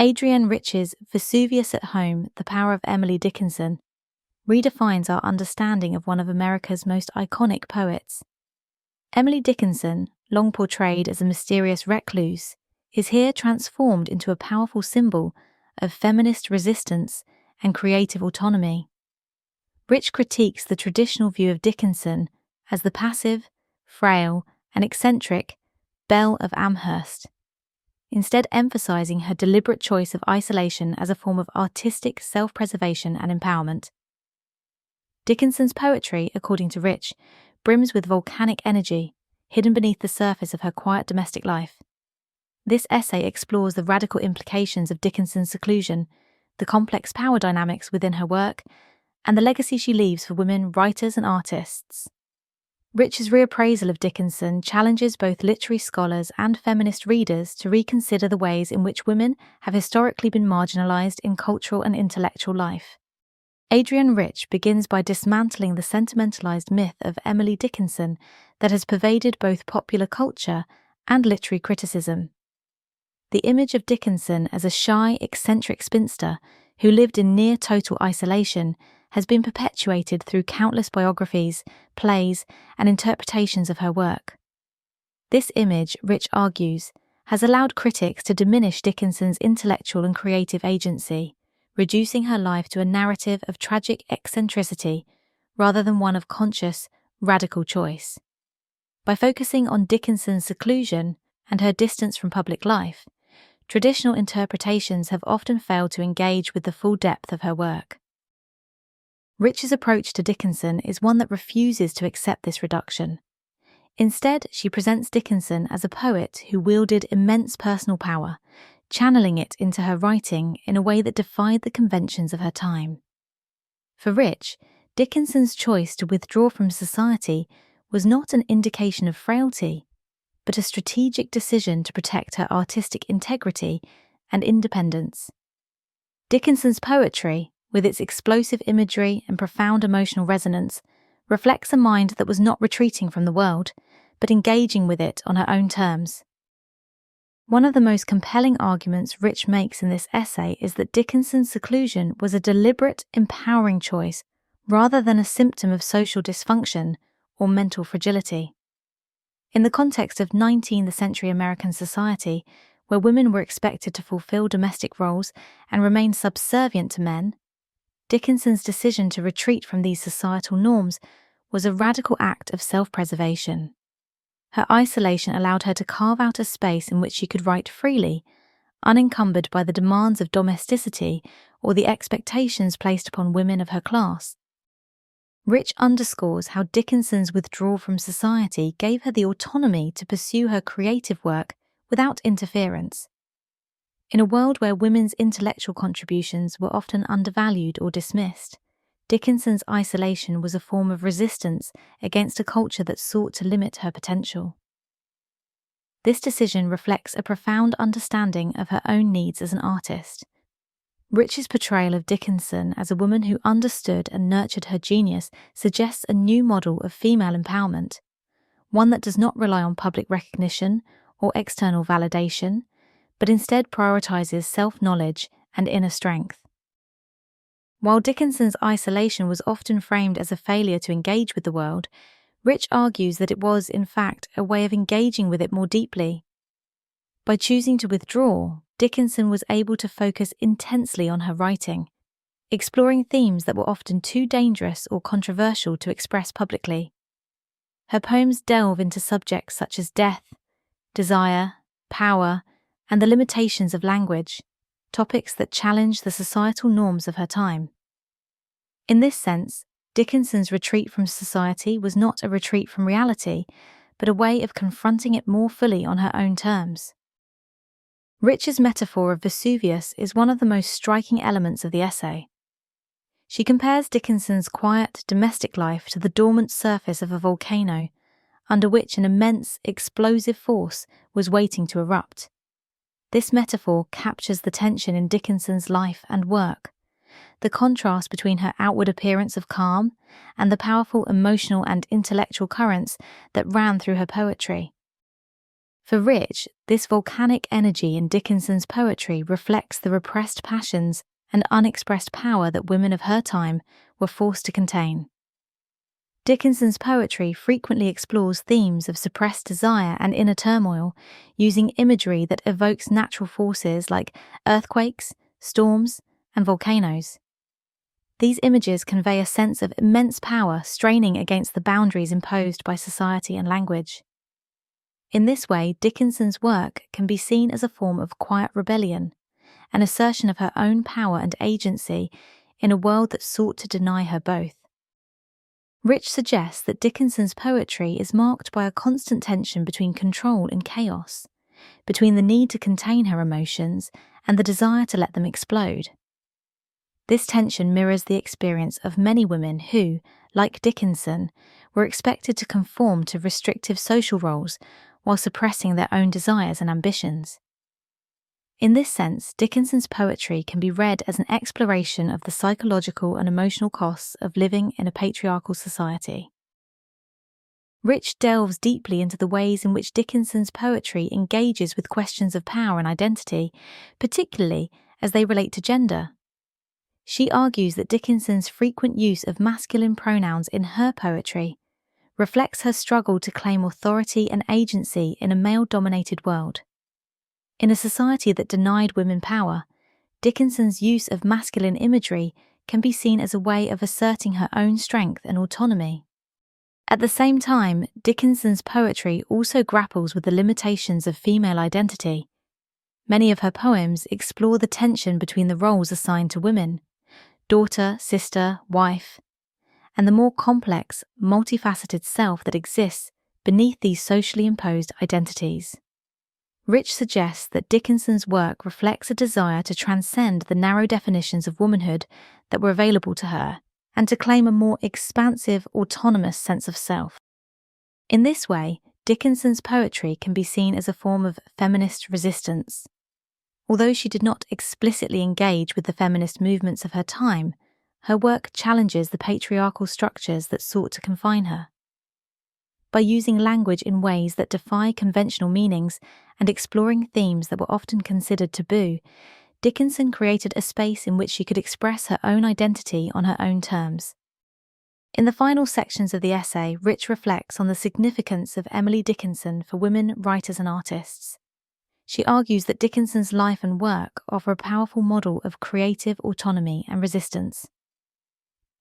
Adrienne Rich's Vesuvius at Home, The Power of Emily Dickinson, redefines our understanding of one of America's most iconic poets. Emily Dickinson, long portrayed as a mysterious recluse, is here transformed into a powerful symbol of feminist resistance and creative autonomy. Rich critiques the traditional view of Dickinson as the passive, frail, and eccentric Belle of Amherst, instead emphasizing her deliberate choice of isolation as a form of artistic self-preservation and empowerment. Dickinson's poetry, according to Rich, brims with volcanic energy, hidden beneath the surface of her quiet domestic life. This essay explores the radical implications of Dickinson's seclusion, the complex power dynamics within her work, and the legacy she leaves for women writers and artists. Rich's reappraisal of Dickinson challenges both literary scholars and feminist readers to reconsider the ways in which women have historically been marginalized in cultural and intellectual life. Adrienne Rich begins by dismantling the sentimentalized myth of Emily Dickinson that has pervaded both popular culture and literary criticism. The image of Dickinson as a shy, eccentric spinster who lived in near-total isolation has been perpetuated through countless biographies, plays, and interpretations of her work. This image, Rich argues, has allowed critics to diminish Dickinson's intellectual and creative agency, reducing her life to a narrative of tragic eccentricity rather than one of conscious, radical choice. By focusing on Dickinson's seclusion and her distance from public life, traditional interpretations have often failed to engage with the full depth of her work. Rich's approach to Dickinson is one that refuses to accept this reduction. Instead, she presents Dickinson as a poet who wielded immense personal power, channeling it into her writing in a way that defied the conventions of her time. For Rich, Dickinson's choice to withdraw from society was not an indication of frailty, but a strategic decision to protect her artistic integrity and independence. Dickinson's poetry, with its explosive imagery and profound emotional resonance, reflects a mind that was not retreating from the world, but engaging with it on her own terms. One of the most compelling arguments Rich makes in this essay is that Dickinson's seclusion was a deliberate, empowering choice rather than a symptom of social dysfunction or mental fragility. In the context of 19th century American society, where women were expected to fulfill domestic roles and remain subservient to men, Dickinson's decision to retreat from these societal norms was a radical act of self-preservation. Her isolation allowed her to carve out a space in which she could write freely, unencumbered by the demands of domesticity or the expectations placed upon women of her class. Rich underscores how Dickinson's withdrawal from society gave her the autonomy to pursue her creative work without interference. In a world where women's intellectual contributions were often undervalued or dismissed, Dickinson's isolation was a form of resistance against a culture that sought to limit her potential. This decision reflects a profound understanding of her own needs as an artist. Rich's portrayal of Dickinson as a woman who understood and nurtured her genius suggests a new model of female empowerment, one that does not rely on public recognition or external validation, but instead prioritizes self-knowledge and inner strength. While Dickinson's isolation was often framed as a failure to engage with the world, Rich argues that it was, in fact, a way of engaging with it more deeply. By choosing to withdraw, Dickinson was able to focus intensely on her writing, exploring themes that were often too dangerous or controversial to express publicly. Her poems delve into subjects such as death, desire, power, and the limitations of language, topics that challenge the societal norms of her time. In this sense, Dickinson's retreat from society was not a retreat from reality, but a way of confronting it more fully on her own terms. Rich's metaphor of Vesuvius is one of the most striking elements of the essay. She compares Dickinson's quiet, domestic life to the dormant surface of a volcano, under which an immense, explosive force was waiting to erupt. This metaphor captures the tension in Dickinson's life and work, the contrast between her outward appearance of calm and the powerful emotional and intellectual currents that ran through her poetry. For Rich, this volcanic energy in Dickinson's poetry reflects the repressed passions and unexpressed power that women of her time were forced to contain. Dickinson's poetry frequently explores themes of suppressed desire and inner turmoil, using imagery that evokes natural forces like earthquakes, storms, and volcanoes. These images convey a sense of immense power straining against the boundaries imposed by society and language. In this way, Dickinson's work can be seen as a form of quiet rebellion, an assertion of her own power and agency in a world that sought to deny her both. Rich suggests that Dickinson's poetry is marked by a constant tension between control and chaos, between the need to contain her emotions and the desire to let them explode. This tension mirrors the experience of many women who, like Dickinson, were expected to conform to restrictive social roles while suppressing their own desires and ambitions. In this sense, Dickinson's poetry can be read as an exploration of the psychological and emotional costs of living in a patriarchal society. Rich delves deeply into the ways in which Dickinson's poetry engages with questions of power and identity, particularly as they relate to gender. She argues that Dickinson's frequent use of masculine pronouns in her poetry reflects her struggle to claim authority and agency in a male-dominated world. In a society that denied women power, Dickinson's use of masculine imagery can be seen as a way of asserting her own strength and autonomy. At the same time, Dickinson's poetry also grapples with the limitations of female identity. Many of her poems explore the tension between the roles assigned to women, daughter, sister, wife, and the more complex, multifaceted self that exists beneath these socially imposed identities. Rich suggests that Dickinson's work reflects a desire to transcend the narrow definitions of womanhood that were available to her and to claim a more expansive, autonomous sense of self. In this way, Dickinson's poetry can be seen as a form of feminist resistance. Although she did not explicitly engage with the feminist movements of her time, her work challenges the patriarchal structures that sought to confine her. By using language in ways that defy conventional meanings and exploring themes that were often considered taboo, Dickinson created a space in which she could express her own identity on her own terms. In the final sections of the essay, Rich reflects on the significance of Emily Dickinson for women writers and artists. She argues that Dickinson's life and work offer a powerful model of creative autonomy and resistance.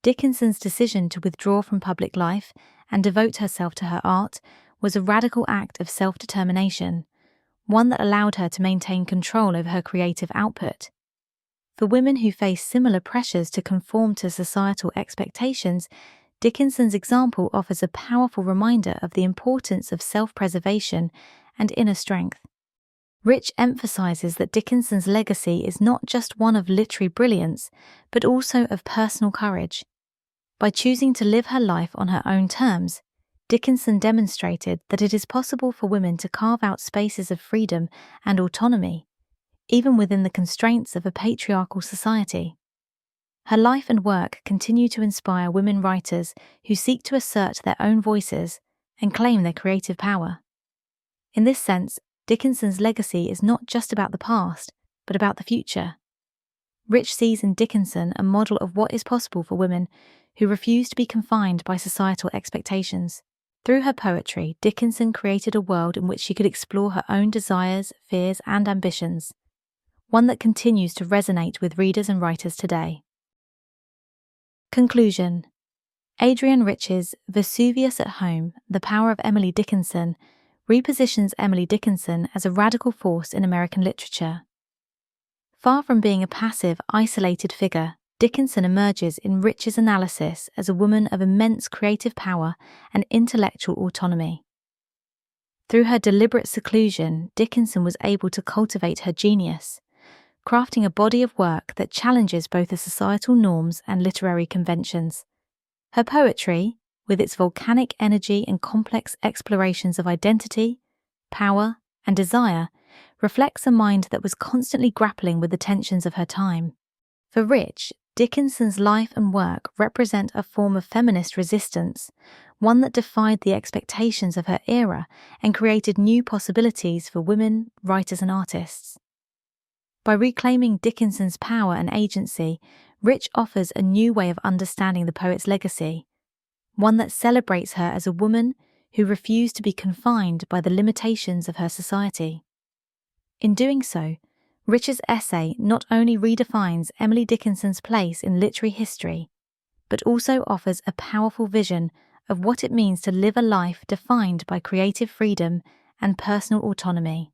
Dickinson's decision to withdraw from public life and devote herself to her art was a radical act of self-determination, one that allowed her to maintain control over her creative output. For women who face similar pressures to conform to societal expectations, Dickinson's example offers a powerful reminder of the importance of self-preservation and inner strength. Rich emphasizes that Dickinson's legacy is not just one of literary brilliance, but also of personal courage. By choosing to live her life on her own terms, Dickinson demonstrated that it is possible for women to carve out spaces of freedom and autonomy, even within the constraints of a patriarchal society. Her life and work continue to inspire women writers who seek to assert their own voices and claim their creative power. In this sense, Dickinson's legacy is not just about the past, but about the future. Rich sees in Dickinson a model of what is possible for women who refuse to be confined by societal expectations. Through her poetry, Dickinson created a world in which she could explore her own desires, fears, and ambitions, one that continues to resonate with readers and writers today. Conclusion. Adrienne Rich's Vesuvius at Home, The Power of Emily Dickinson repositions Emily Dickinson as a radical force in American literature. Far from being a passive, isolated figure, Dickinson emerges in Rich's analysis as a woman of immense creative power and intellectual autonomy. Through her deliberate seclusion, Dickinson was able to cultivate her genius, crafting a body of work that challenges both the societal norms and literary conventions. Her poetry, with its volcanic energy and complex explorations of identity, power, and desire, reflects a mind that was constantly grappling with the tensions of her time. For Rich, Dickinson's life and work represent a form of feminist resistance, one that defied the expectations of her era and created new possibilities for women, writers, and artists. By reclaiming Dickinson's power and agency, Rich offers a new way of understanding the poet's legacy, one that celebrates her as a woman who refused to be confined by the limitations of her society. In doing so, Rich's essay not only redefines Emily Dickinson's place in literary history, but also offers a powerful vision of what it means to live a life defined by creative freedom and personal autonomy.